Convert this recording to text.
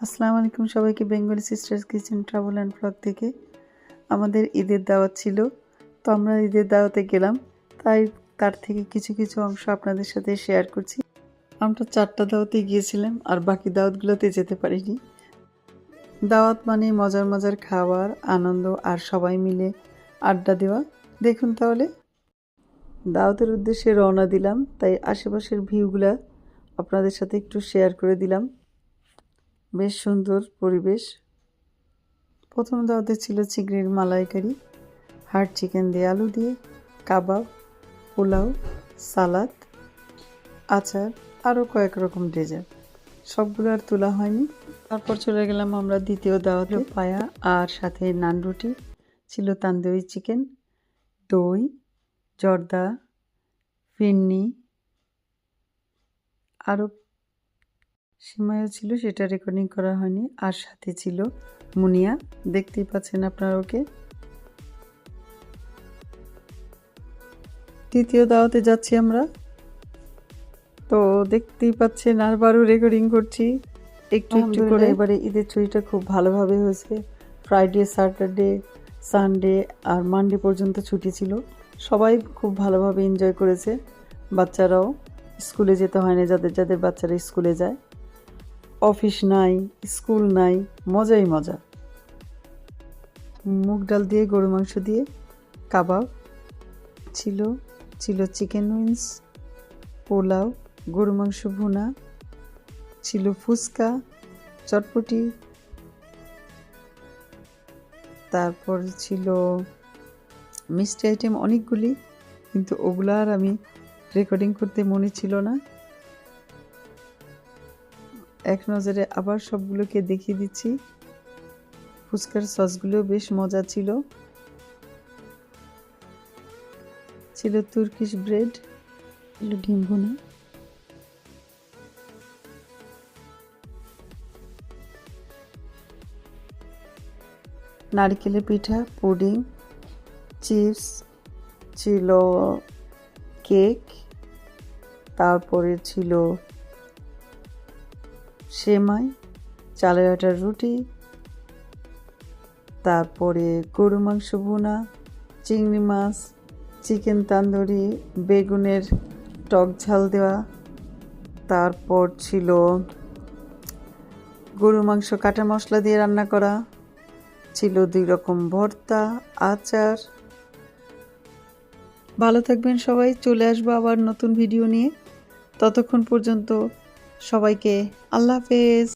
আসসালামু আলাইকুম সবাইকে Bengali sisters kitchen travel and blog থেকে আমাদের ঈদের দাওয়াত ছিল। তো আমরা ঈদের দাওয়াতে গেলাম, তাই তার থেকে কিছু কিছু অংশ আপনাদের সাথে শেয়ার করছি। আমরা 4টা দাওয়াতে গিয়েছিলাম আর বাকি দাওয়াতগুলোতে যেতে পারিনি। দাওয়াত মানে মজার মজার খাবার, আনন্দ আর সবাই মিলে আড্ডা দেওয়া। দেখুন তাহলে দাওয়াতের উদ্দেশ্যে রওনা দিলাম, তাই আশেপাশের ভিউগুলা আপনাদের সাথে একটু শেয়ার করে দিলাম। বেশ সুন্দর পরিবেশ। প্রথম দাওয়াতে ছিল চিংড়ির মালাইকারি, হাড় চিকেন দিয়ে আলু দিয়ে, কাবাব, পোলাও, সালাদ, আচার, আরও কয়েক রকম ডেজার্ট। সবগুলো আর তোলা হয়নি। তারপর চলে গেলাম আমরা দ্বিতীয় দাওয়াতে। পায়া আর সাথে নান রুটি ছিল, তান্দুরি চিকেন, দই, জর্দা, ফিরনি, আরও সিমাইও ছিল, সেটা রেকর্ডিং করা হয়নি। আর সাথে ছিল মুনিয়া, দেখতেই পাচ্ছেন আপনারা ওকে। তৃতীয় দাওয়াতে যাচ্ছি আমরা, তো দেখতেই পাচ্ছেন আরবারও রেকর্ডিং করছি একটু একটু করে। এবারে ঈদের ছুটিটা খুব ভালোভাবে হয়েছে। ফ্রাইডে, স্যাটারডে, সানডে আর মানডে পর্যন্ত ছুটি ছিল। সবাই খুব ভালোভাবে এনজয় করেছে। বাচ্চারাও, স্কুলে যেতে হয় না যাদের যাদের বাচ্চারা স্কুলে যায়। অফিস নাই, স্কুল নাই, মজাই মজা। মুগ ডাল দিয়ে গরু মাংস দিয়ে কাবাব ছিল, ছিল চিকেন উইংস, পোলাও, গরু মাংস ভুনা, ছিল ফুচকা, চটপটি, তারপর ছিল মিষ্টি আইটেম অনেকগুলি, কিন্তু ওগুলো আর আমি রেকর্ডিং করতে মনে ছিল না। এক নজরে আবার সবগুলোকে দেখিয়ে দিচ্ছি। ফুচকার সসগুলো বেশ মজা ছিল। ছিল তুর্কিশ ব্রেড, ছিল ডিম ভুনা, নারকেলের পিঠা, পুডিং, চিপস, ছিল কেক, তারপরে ছিল সেমাই, চালের আটার রুটি, তারপরে গরু মাংস ভুনা, চিংড়ি মাছ, চিকেন তান্দুরি, বেগুনের টক ঝাল দেওয়া, তারপর ছিল গরু মাংস কাটা মশলা দিয়ে রান্না করা, ছিল 2 রকম ভর্তা, আচার। ভালো থাকবেন সবাই, চলে আসবো আবার নতুন ভিডিও নিয়ে। ততক্ষণ পর্যন্ত সবাইকে আল্লাহ হাফেজ।